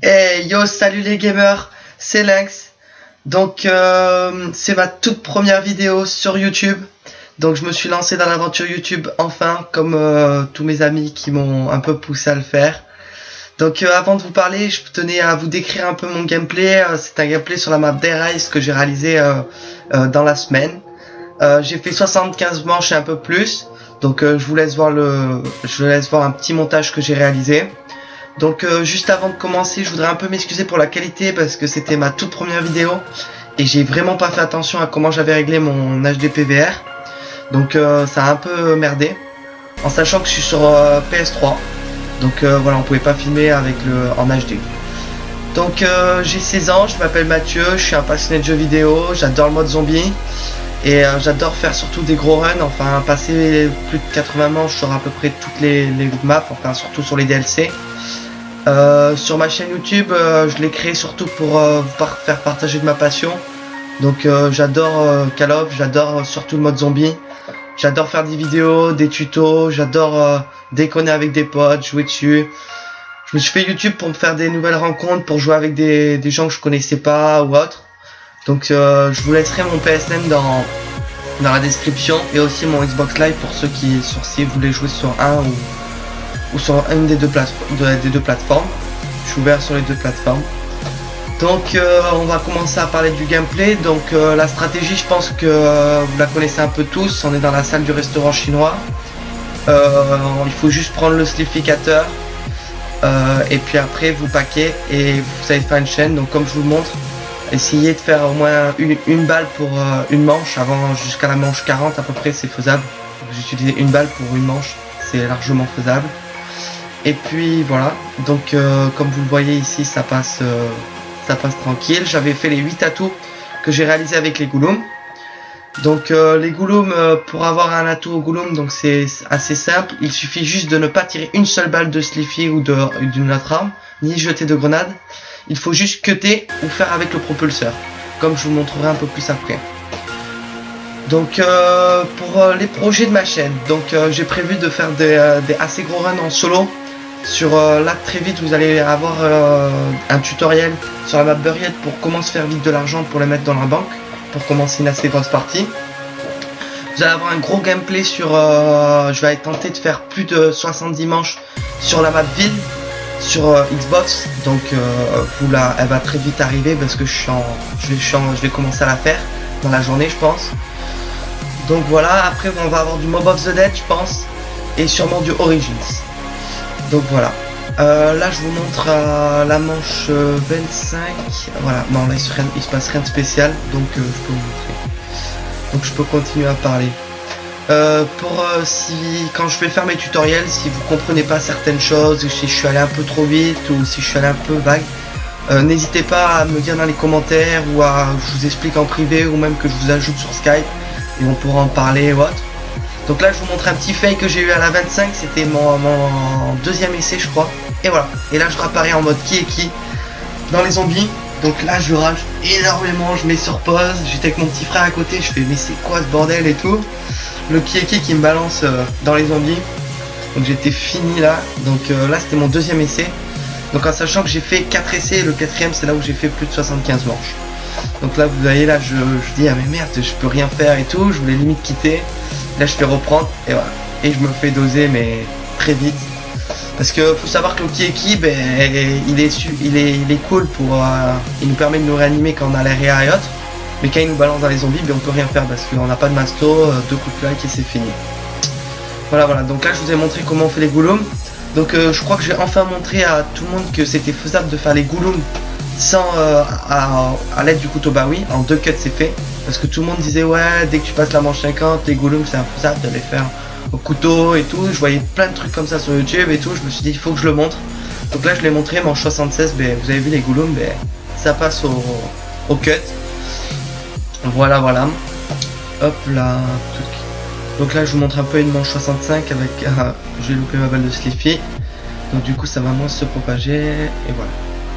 Hey yo, salut les gamers, c'est Lynx. Donc c'est ma toute première vidéo sur YouTube. Donc je me suis lancé dans l'aventure YouTube enfin, comme tous mes amis qui m'ont un peu poussé à le faire. Donc avant de vous parler, je tenais à vous décrire un peu mon gameplay. C'est un gameplay sur la map Dead Rise que j'ai réalisé dans la semaine. J'ai fait 75 manches et un peu plus. Donc je vous laisse voir un petit montage que j'ai réalisé. Donc juste avant de commencer, je voudrais un peu m'excuser pour la qualité parce que c'était ma toute première vidéo et j'ai vraiment pas fait attention à comment j'avais réglé mon HDPVR. Donc ça a un peu merdé, en sachant que je suis sur PS3. Donc voilà, on pouvait pas filmer avec en HD. Donc j'ai 16 ans, je m'appelle Mathieu, je suis un passionné de jeux vidéo, j'adore le mode zombie et j'adore faire surtout des gros runs, enfin passer plus de 80 manches sur à peu près toutes les maps, enfin surtout sur les DLC. Sur ma chaîne YouTube, je l'ai créé surtout pour vous faire partager de ma passion. Donc j'adore Call of, j'adore surtout le mode zombie. J'adore faire des vidéos, des tutos, j'adore déconner avec des potes, jouer dessus. Je me suis fait YouTube pour me faire des nouvelles rencontres, pour jouer avec des gens que je connaissais pas ou autre. Donc je vous laisserai mon PSN dans la description et aussi mon Xbox Live pour ceux si vous voulez jouer sur un ou sur une des deux plateformes. Je suis ouvert sur les deux plateformes. Donc on va commencer à parler du gameplay. Donc la stratégie, je pense que vous la connaissez un peu tous. On est dans la salle du restaurant chinois. Il faut juste prendre le slificateur et puis après vous paquez et vous savez faire une chaîne. Donc comme je vous le montre, essayez de faire au moins une balle pour une manche, avant jusqu'à la manche 40 à peu près, c'est faisable. Vous utilisez une balle pour une manche, c'est largement faisable. Et puis voilà, donc comme vous le voyez ici, ça passe tranquille. J'avais fait les 8 atouts que j'ai réalisé avec les goulums. Donc les goulums, pour avoir un atout au goulum, donc c'est assez simple. Il suffit juste de ne pas tirer une seule balle de Sliffy ou d'une autre arme, ni jeter de grenade. Il faut juste cutter ou faire avec le propulseur, comme je vous montrerai un peu plus après. Donc pour les projets de ma chaîne, donc j'ai prévu de faire des assez gros runs en solo. Sur là très vite vous allez avoir un tutoriel sur la map Buried pour comment se faire vite de l'argent pour les mettre dans la banque, pour commencer une assez grosse partie. Vous allez avoir un gros gameplay sur je vais tenter de faire plus de 70 manches sur la map ville sur Xbox. Donc elle va très vite arriver parce que je vais commencer à la faire dans la journée je pense. Donc voilà, après on va avoir du Mob of the Dead je pense et sûrement du Origins. Donc voilà, là je vous montre la manche 25, voilà, non là il se passe rien de spécial, donc je peux vous montrer. Donc je peux continuer à parler. Quand je vais faire mes tutoriels, si vous comprenez pas certaines choses, ou si je suis allé un peu trop vite, ou si je suis allé un peu vague, n'hésitez pas à me dire dans les commentaires, ou je vous explique en privé, ou même que je vous ajoute sur Skype, et on pourra en parler ou autre. Donc là je vous montre un petit fail que j'ai eu à la 25, c'était mon deuxième essai je crois. Et voilà, et là je réapparais en mode qui est qui dans les zombies. Donc là je rage énormément, je mets sur pause, j'étais avec mon petit frère à côté, je fais mais c'est quoi ce bordel et tout. Le qui me balance dans les zombies. Donc j'étais fini là, donc là c'était mon deuxième essai. Donc en sachant que j'ai fait 4 essais, et le quatrième c'est là où j'ai fait plus de 75 manches. Donc là vous voyez là je dis ah mais merde je peux rien faire et tout, je voulais limite quitter. Là je fais reprendre et voilà, et je me fais doser mais très vite parce que faut savoir que le Kieki ben, il est cool pour il nous permet de nous réanimer quand on a l'air et autres, mais quand il nous balance dans les zombies ben, on peut rien faire parce qu'on n'a pas de masto, 2 coups de claque et c'est fini. Voilà, donc là je vous ai montré comment on fait les goulums. Donc je crois que j'ai enfin montré à tout le monde que c'était faisable de faire les goulums sans à l'aide du couteau. Bah oui, en 2 cuts c'est fait. Parce que tout le monde disait ouais dès que tu passes la manche 50 les goulums c'est infaisable de les faire au couteau et tout. Je voyais plein de trucs comme ça sur YouTube et tout, je me suis dit il faut que je le montre. Donc là je l'ai montré, manche 76, ben, vous avez vu les goulums, ben, ça passe au cut. Voilà. Hop là. Donc là je vous montre un peu une manche 65 avec j'ai loupé ma balle de Sliffy. Donc du coup ça va moins se propager et voilà.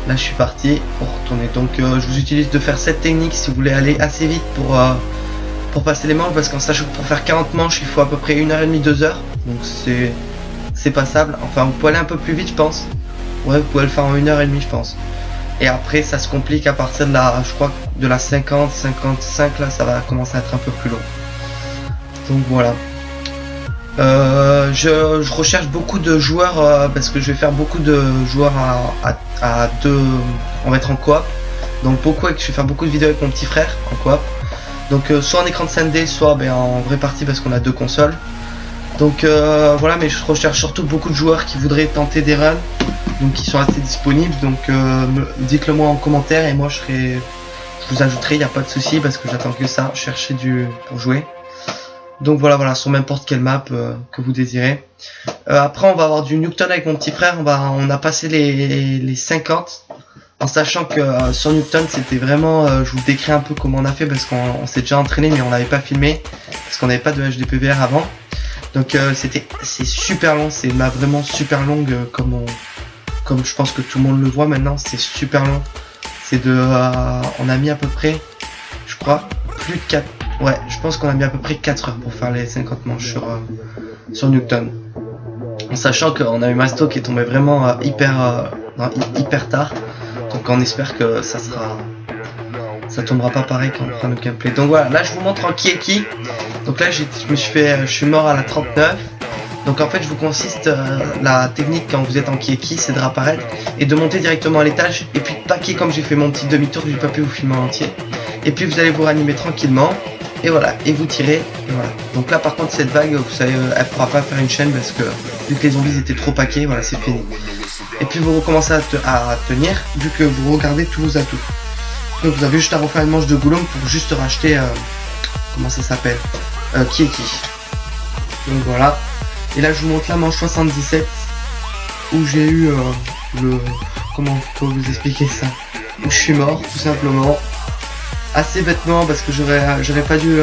Là je suis parti pour retourner. Donc je vous utilise de faire cette technique si vous voulez aller assez vite pour passer les manches, parce qu'en sachant que pour faire 40 manches il faut à peu près 1h30, 2 heures. Donc c'est passable. Enfin vous pouvez aller un peu plus vite je pense. Ouais, vous pouvez le faire en 1h30 je pense. Et après ça se complique à partir de la, je crois, de la 50, 55 là, ça va commencer à être un peu plus long. Donc voilà. Je recherche beaucoup de joueurs parce que je vais faire beaucoup de joueurs à deux, on va être en coop. Donc je vais faire beaucoup de vidéos avec mon petit frère en coop. Donc soit en écran de SND, soit en vraie partie parce qu'on a deux consoles. Donc voilà, mais je recherche surtout beaucoup de joueurs qui voudraient tenter des runs, donc qui sont assez disponibles. Donc dites-le moi en commentaire et moi je vous ajouterai, il n'y a pas de souci parce que j'attends que ça, chercher pour jouer. Donc voilà, sur n'importe quelle map que vous désirez. Après on va avoir du Nuketown avec mon petit frère, on a passé les 50. En sachant que sur Nuketown c'était vraiment, je vous décris un peu comment on a fait parce qu'on s'est déjà entraîné mais on n'avait pas filmé parce qu'on n'avait pas de HDPVR avant. Donc c'est super long, c'est une map vraiment super longue comme je pense que tout le monde le voit maintenant, c'est super long. C'est on a mis à peu près, je crois, plus de 4, ouais, je pense qu'on a mis à peu près 4 heures pour faire les 50 manches sur Nuketown. En sachant qu'on a eu Masto qui est tombé vraiment hyper tard. Donc on espère que ça tombera pas pareil quand on fera le gameplay. Donc voilà, là je vous montre en qui est qui. Donc là je suis mort à la 39. Donc en fait je vous consiste la technique quand vous êtes en qui est qui, c'est de réapparaître et de monter directement à l'étage et puis de paquer comme j'ai fait mon petit demi-tour, j'ai pas pu vous filmer en entier. Et puis vous allez vous ranimer tranquillement et voilà, et vous tirez et voilà. Donc là par contre cette vague, vous savez, elle pourra pas faire une chaîne parce que vu que les zombies étaient trop paqués, voilà, c'est fini. Et puis vous recommencez à tenir vu que vous regardez tous vos atouts. Donc vous avez juste à refaire une manche de goulom pour juste racheter comment ça s'appelle, qui est qui. Donc voilà. Et là je vous montre la manche 77 où j'ai eu comment faut vous expliquer ça, où je suis mort tout simplement. Assez bêtement parce que j'aurais pas dû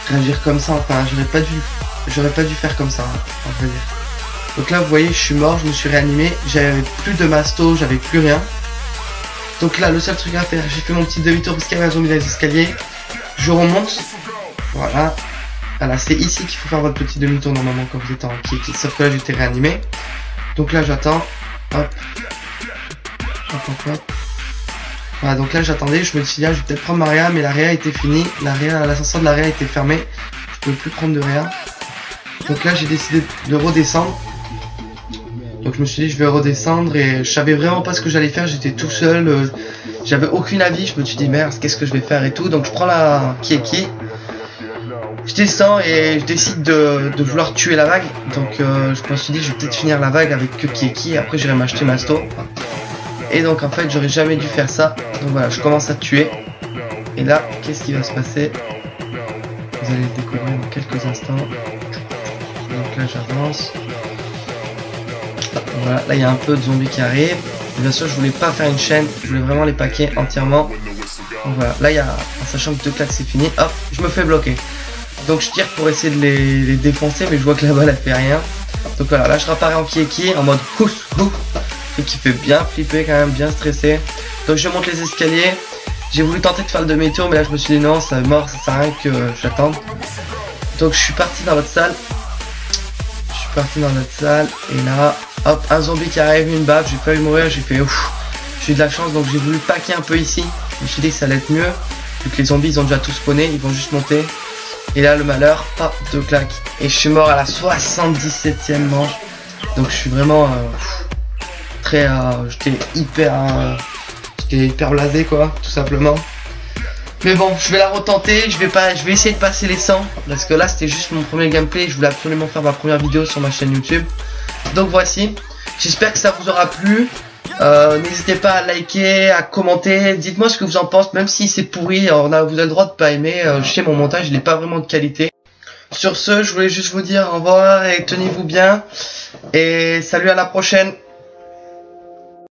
réagir comme ça, enfin j'aurais pas dû faire comme ça, on va dire. Donc là vous voyez je suis mort, je me suis réanimé, j'avais plus de masto, j'avais plus rien. Donc là le seul truc à faire, j'ai fait mon petit demi-tour parce qu'il y avait un zombie dans les escaliers. Je remonte, voilà. Voilà, c'est ici qu'il faut faire votre petit demi-tour normalement quand vous êtes en kick, sauf que là j'étais réanimé. Donc là j'attends, hop. Voilà, donc là j'attendais, je me suis dit ah, je vais peut-être prendre ma réa, mais la réa était finie, l'ascenseur de la réa était fermé, je pouvais plus prendre de réa. Donc là j'ai décidé de redescendre. Donc je me suis dit je vais redescendre et je savais vraiment pas ce que j'allais faire, j'étais tout seul, j'avais aucune avis, je me suis dit merde qu'est-ce que je vais faire et tout. Donc je prends la qui est qui, je descends et je décide de vouloir tuer la vague. Donc je me suis dit je vais peut-être finir la vague avec que qui est qui, après j'irai m'acheter Masto. Et donc en fait j'aurais jamais dû faire ça. Donc voilà, je commence à tuer. Et là qu'est-ce qui va se passer? Vous allez le découvrir dans quelques instants. Donc là j'avance. Voilà, là il y a un peu de zombies qui arrivent. Et bien sûr je voulais pas faire une chaîne, je voulais vraiment les paquer entièrement. Donc voilà, là il y a, en sachant que 2 claques c'est fini, hop, je me fais bloquer. Donc je tire pour essayer de les défoncer, mais je vois que la balle elle fait rien. Donc voilà, là je réapparais en qui est qui, en mode pousse, truc qui fait bien flipper quand même, bien stressé. Donc je monte les escaliers, j'ai voulu tenter de faire le demi-tour, mais là je me suis dit non, ça est mort, ça sert à rien que j'attende. Donc je suis parti dans l'autre salle. Et là, hop, un zombie qui arrive, une baffe, j'ai failli mourir, j'ai fait ouf, j'ai eu de la chance, donc j'ai voulu paquer un peu ici. Je me suis dit que ça allait être mieux, vu que les zombies ils ont déjà tous spawné, ils vont juste monter. Et là le malheur, hop, 2 claques. Et je suis mort à la 77e manche. Donc je suis vraiment très, j'étais hyper blasé quoi, tout simplement. Mais bon, je vais la retenter, je vais essayer de passer les 100. Parce que là c'était juste mon premier gameplay, je voulais absolument faire ma première vidéo sur ma chaîne YouTube. Donc voici, j'espère que ça vous aura plu. N'hésitez pas à liker, à commenter, dites-moi ce que vous en pensez, même si c'est pourri, vous avez le droit de pas aimer, je sais mon montage il n'est pas vraiment de qualité. Sur ce, je voulais juste vous dire au revoir et tenez-vous bien, et salut à la prochaine.